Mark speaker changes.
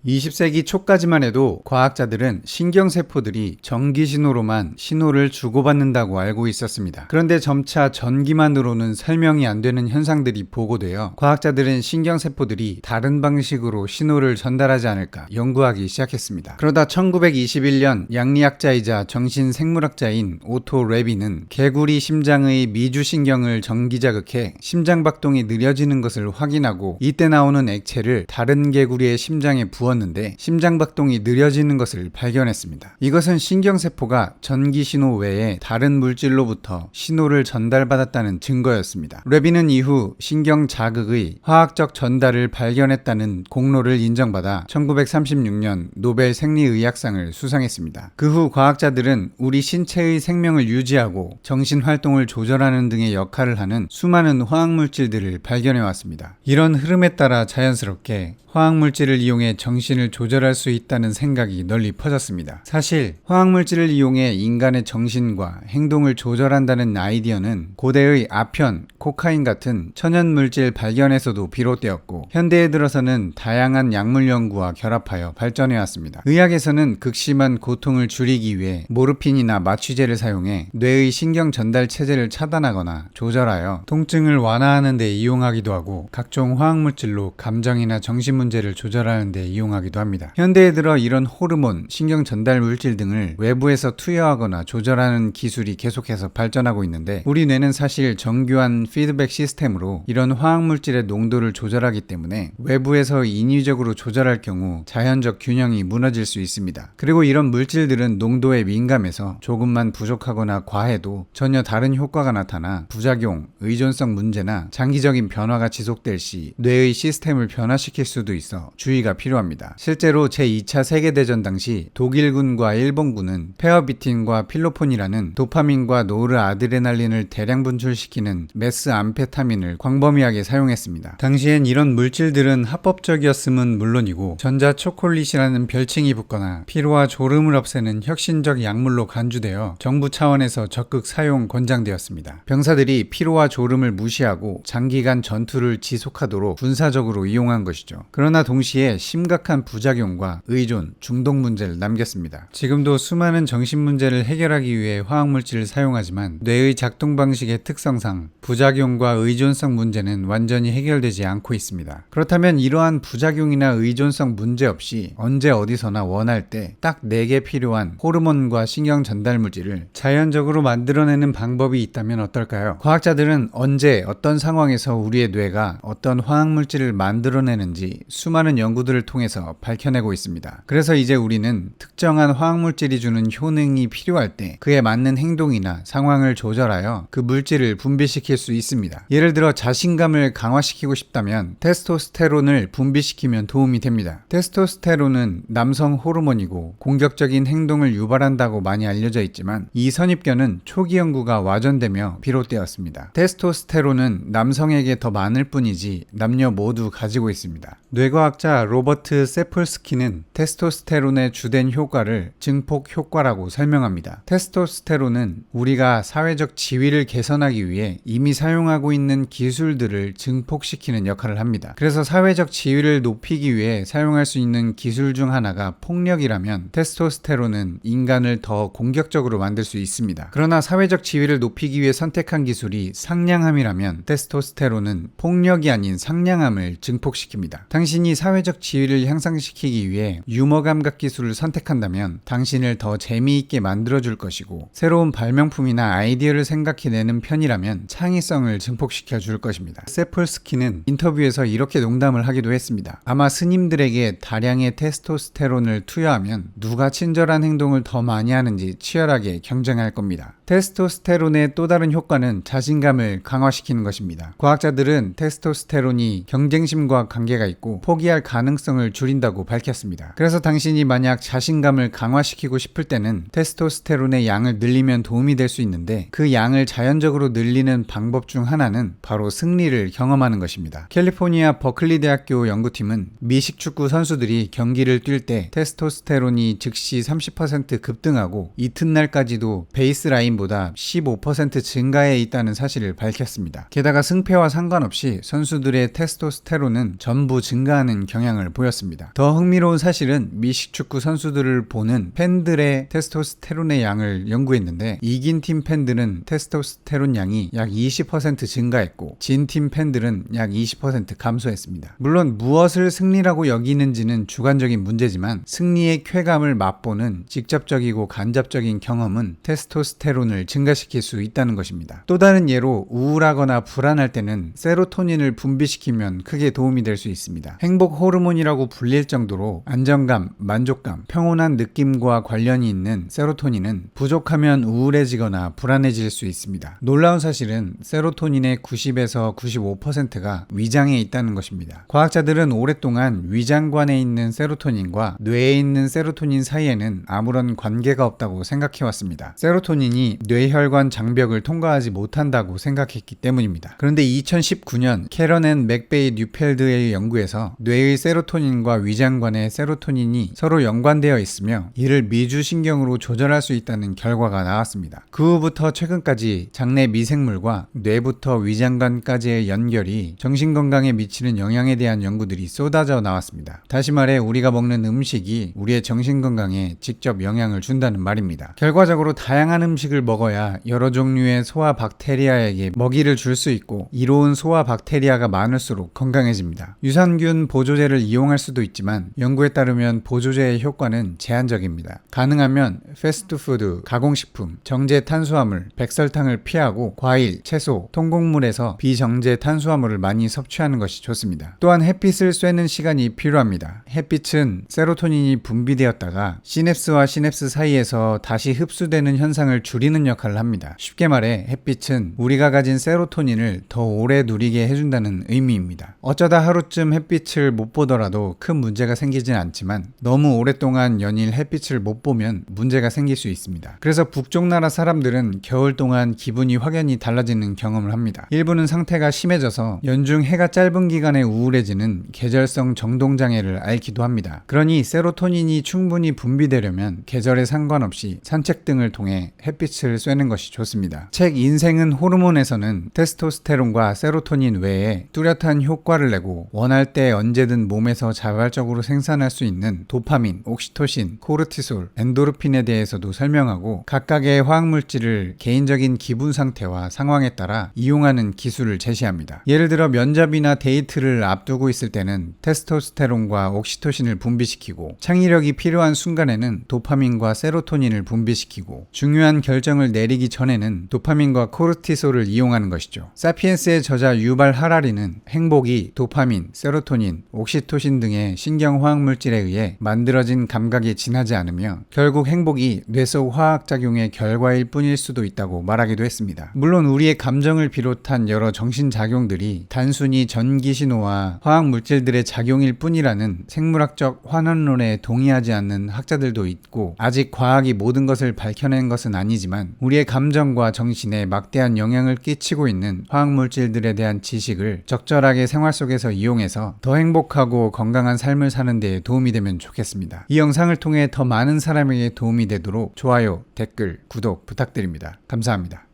Speaker 1: 20세기 초까지만 해도 과학자들은 신경세포들이 전기신호로만 신호를 주고받는다고 알고 있었습니다. 그런데 점차 전기만으로는 설명이 안 되는 현상들이 보고되어 과학자들은 신경세포들이 다른 방식으로 신호를 전달하지 않을까 연구하기 시작했습니다. 그러다 1921년 양리학자이자 정신생물학자인 오토 레비는 개구리 심장의 미주신경을 전기자극해 심장박동이 느려지는 것을 확인하고 이때 나오는 액체를 다른 개구리의 심장에 부었는데 심장박동이 느려지는 것을 발견했습니다. 이것은 신경세포가 전기신호 외에 다른 물질로부터 신호를 전달받았다는 증거였습니다. 레비는 이후 신경자극의 화학적 전달을 발견했다는 공로를 인정받아 1936년 노벨 생리의학상을 수상했습니다. 그 후 과학자들은 우리 신체의 생명을 유지하고 정신활동을 조절하는 등의 역할을 하는 수많은 화학물질들을 발견해왔습니다. 이런 흐름에 따라 자연스럽게 화학물질을 이용해 정신을 조절할 수 있다는 생각이 널리 퍼졌습니다. 사실 화학물질을 이용해 인간의 정신과 행동을 조절한다는 아이디어는 고대의 아편, 코카인 같은 천연물질 발견에서도 비롯되었고 현대에 들어서는 다양한 약물 연구와 결합하여 발전해왔습니다. 의학에서는 극심한 고통을 줄이기 위해 모르핀이나 마취제를 사용해 뇌의 신경 전달 체제를 차단하거나 조절하여 통증을 완화하는 데 이용하기도 하고 각종 화학물질로 감정이나 정신 문제를 조절하는 데 이용하기도 합니다. 현대에 들어 이런 호르몬, 신경 전달 물질 등을 외부에서 투여하거나 조절하는 기술이 계속해서 발전하고 있는데 우리 뇌는 사실 정교한 피드백 시스템으로 이런 화학물질의 농도를 조절하기 때문에 외부에서 인위적으로 조절할 경우 자연적 균형이 무너질 수 있습니다. 그리고 이런 물질들은 농도에 민감해서 조금만 부족하거나 과해도 전혀 다른 효과가 나타나 부작용, 의존성 문제나 장기적인 변화가 지속될 시 뇌의 시스템을 변화시킬 수도 있어 주의가 필요합니다. 실제로 제2차 세계대전 당시 독일군과 일본군은 페어비틴과 필로폰이라는 도파민과 노르아드레날린을 대량 분출시키는 메스암페타민을 광범위하게 사용했습니다. 당시엔 이런 물질들은 합법적이었음은 물론이고 전자초콜릿이라는 별칭이 붙거나 피로와 졸음을 없애는 혁신적 약물로 간주되어 정부 차원에서 적극 사용 권장되었습니다. 병사들이 피로와 졸음을 무시하고 장기간 전투를 지속하도록 군사적으로 이용한 것이죠. 그러나 동시에 심각한 부작용과 의존, 중독 문제를 남겼습니다. 지금도 수많은 정신 문제를 해결하기 위해 화학물질을 사용하지만 뇌의 작동 방식의 특성상 부작용과 의존성 문제는 완전히 해결되지 않고 있습니다. 그렇다면 이러한 부작용이나 의존성 문제 없이 언제 어디서나 원할 때 딱 4개 필요한 호르몬과 신경 전달 물질을 자연적으로 만들어내는 방법이 있다면 어떨까요? 과학자들은 언제 어떤 상황에서 우리의 뇌가 어떤 화학물질을 만들어내는지 수많은 연구들을 통해서 밝혀내고 있습니다. 그래서 이제 우리는 특정한 화학물질이 주는 효능이 필요할 때 그에 맞는 행동이나 상황을 조절하여 그 물질을 분비시킬 수 있습니다. 예를 들어 자신감을 강화시키고 싶다면 테스토스테론을 분비시키면 도움이 됩니다. 테스토스테론은 남성 호르몬이고 공격적인 행동을 유발한다고 많이 알려져 있지만 이 선입견은 초기 연구가 와전되며 비롯되었습니다. 테스토스테론은 남성에게 더 많을 뿐이지 남녀 모두 가지고 있습니다. 뇌과학자 로버트 세폴스키는 테스토스테론의 주된 효과를 증폭 효과라고 설명합니다. 테스토스테론은 우리가 사회적 지위를 개선하기 위해 이미 사용하고 있는 기술들을 증폭시키는 역할을 합니다. 그래서 사회적 지위를 높이기 위해 사용할 수 있는 기술 중 하나가 폭력이라면 테스토스테론은 인간을 더 공격적으로 만들 수 있습니다. 그러나 사회적 지위를 높이기 위해 선택한 기술이 상냥함이라면 테스토스테론은 폭력이 아닌 상냥함을 증폭시킵니다. 당신이 사회적 지위를 향상시키기 위해 유머 감각 기술을 선택한다면 당신을 더 재미있게 만들어줄 것이고 새로운 발명품이나 아이디어를 생각해내는 편이라면 창의성을 증폭시켜 줄 것입니다. 세폴스키는 인터뷰에서 이렇게 농담을 하기도 했습니다. 아마 스님들에게 다량의 테스토스테론을 투여하면 누가 친절한 행동을 더 많이 하는지 치열하게 경쟁할 겁니다. 테스토스테론의 또 다른 효과는 자신감을 강화시키는 것입니다. 과학자들은 테스토스테론이 경쟁심과 관계가 있고 포기할 가능성을 줄인다고 밝혔습니다. 그래서 당신이 만약 자신감을 강화시키고 싶을 때는 테스토스테론의 양을 늘리면 도움이 될 수 있는데 그 양을 자연적으로 늘리는 방법 중 하나는 바로 승리를 경험하는 것입니다. 캘리포니아 버클리 대학교 연구팀은 미식축구 선수들이 경기를 뛸 때 테스토스테론이 즉시 30% 급등하고 이튿날까지도 베이스라인보다 15% 증가해 있다는 사실을 밝혔습니다. 게다가 승패와 상관없이 선수들의 테스토스테론은 전부 증가하는 경향을 보였습니다. 있습니다. 더 흥미로운 사실은 미식축구 선수들을 보는 팬들의 테스토스테론의 양을 연구했는데 이긴 팀 팬들은 테스토스테론 양이 약 20% 증가했고 진 팀 팬들은 약 20% 감소했습니다. 물론 무엇을 승리라고 여기는지는 주관적인 문제지만 승리의 쾌감을 맛보는 직접적이고 간접적인 경험은 테스토스테론을 증가시킬 수 있다는 것입니다. 또 다른 예로 우울하거나 불안할 때는 세로토닌을 분비시키면 크게 도움이 될 수 있습니다. 행복 호르몬이라고 불릴 정도로 안정감, 만족감, 평온한 느낌과 관련이 있는 세로토닌은 부족하면 우울해지거나 불안해질 수 있습니다. 놀라운 사실은 세로토닌의 90에서 95%가 위장에 있다는 것입니다. 과학자들은 오랫동안 위장관에 있는 세로토닌과 뇌에 있는 세로토닌 사이에는 아무런 관계가 없다고 생각해왔습니다. 세로토닌이 뇌혈관 장벽을 통과하지 못한다고 생각했기 때문입니다. 그런데 2019년 캐런 앤 맥베이 뉴펠드의 연구에서 뇌의 세로토닌과 위장관의 세로토닌이 서로 연관되어 있으며 이를 미주신경으로 조절할 수 있다는 결과가 나왔습니다. 그 후부터 최근까지 장내 미생물과 뇌부터 위장관까지의 연결이 정신건강에 미치는 영향에 대한 연구들이 쏟아져 나왔습니다. 다시 말해 우리가 먹는 음식이 우리의 정신건강에 직접 영향을 준다는 말입니다. 결과적으로 다양한 음식을 먹어야 여러 종류의 소화 박테리아에게 먹이를 줄 수 있고 이로운 소화 박테리아가 많을수록 건강해집니다. 유산균 보조제를 이용할 수도 있지만 연구에 따르면 보조제의 효과는 제한적입니다. 가능하면 패스트푸드, 가공식품, 정제 탄수화물, 백설탕을 피하고 과일, 채소, 통곡물에서 비정제 탄수화물을 많이 섭취하는 것이 좋습니다. 또한 햇빛을 쐬는 시간이 필요합니다. 햇빛은 세로토닌이 분비되었다가 시냅스와 시냅스 사이에서 다시 흡수되는 현상을 줄이는 역할을 합니다. 쉽게 말해 햇빛은 우리가 가진 세로토닌을 더 오래 누리게 해준다는 의미입니다. 어쩌다 하루쯤 햇빛을 못 보더라도 큰 문제가 생기진 않지만 너무 오랫동안 연일 햇빛을 못 보면 문제가 생길 수 있습니다. 그래서 북쪽 나라 사람들은 겨울 동안 기분이 확연히 달라지는 경험을 합니다. 일부는 상태가 심해져서 연중 해가 짧은 기간에 우울해지는 계절성 정동장애를 앓기도 합니다. 그러니 세로토닌이 충분히 분비되려면 계절에 상관없이 산책 등을 통해 햇빛을 쐬는 것이 좋습니다. 책 인생은 호르몬에서는 테스토스테론과 세로토닌 외에 뚜렷한 효과를 내고 원할 때 언제든 몸에서 자발적으로 생산할 수 있는 도파민, 옥시토신, 코르티솔, 엔도르핀에 대해서도 설명하고 각각의 화학물질을 개인적인 기분 상태와 상황에 따라 이용하는 기술을 제시합니다. 예를 들어 면접이나 데이트를 앞두고 있을 때는 테스토스테론과 옥시토신을 분비시키고 창의력이 필요한 순간에는 도파민과 세로토닌을 분비시키고 중요한 결정을 내리기 전에는 도파민과 코르티솔을 이용하는 것이죠. 사피엔스의 저자 유발 하라리는 행복이 도파민, 세로토닌, 옥시토신 등의 신경화학물질에 의해 만들어진 감각에 지나지 않으며 결국 행복이 뇌 속 화학작용의 결과일 뿐일 수도 있다고 말하기도 했습니다. 물론 우리의 감정을 비롯한 여러 정신작용들이 단순히 전기신호와 화학물질들의 작용일 뿐이라는 생물학적 환원론에 동의하지 않는 학자들도 있고 아직 과학이 모든 것을 밝혀낸 것은 아니지만 우리의 감정과 정신에 막대한 영향을 끼치고 있는 화학물질들에 대한 지식을 적절하게 생활 속에서 이용해서 더 행복하고 건강한 삶을 사는 데 도움이 되면 좋겠습니다. 이 영상을 통해 더 많은 사람에게 도움이 되도록 좋아요, 댓글, 구독 부탁드립니다. 감사합니다.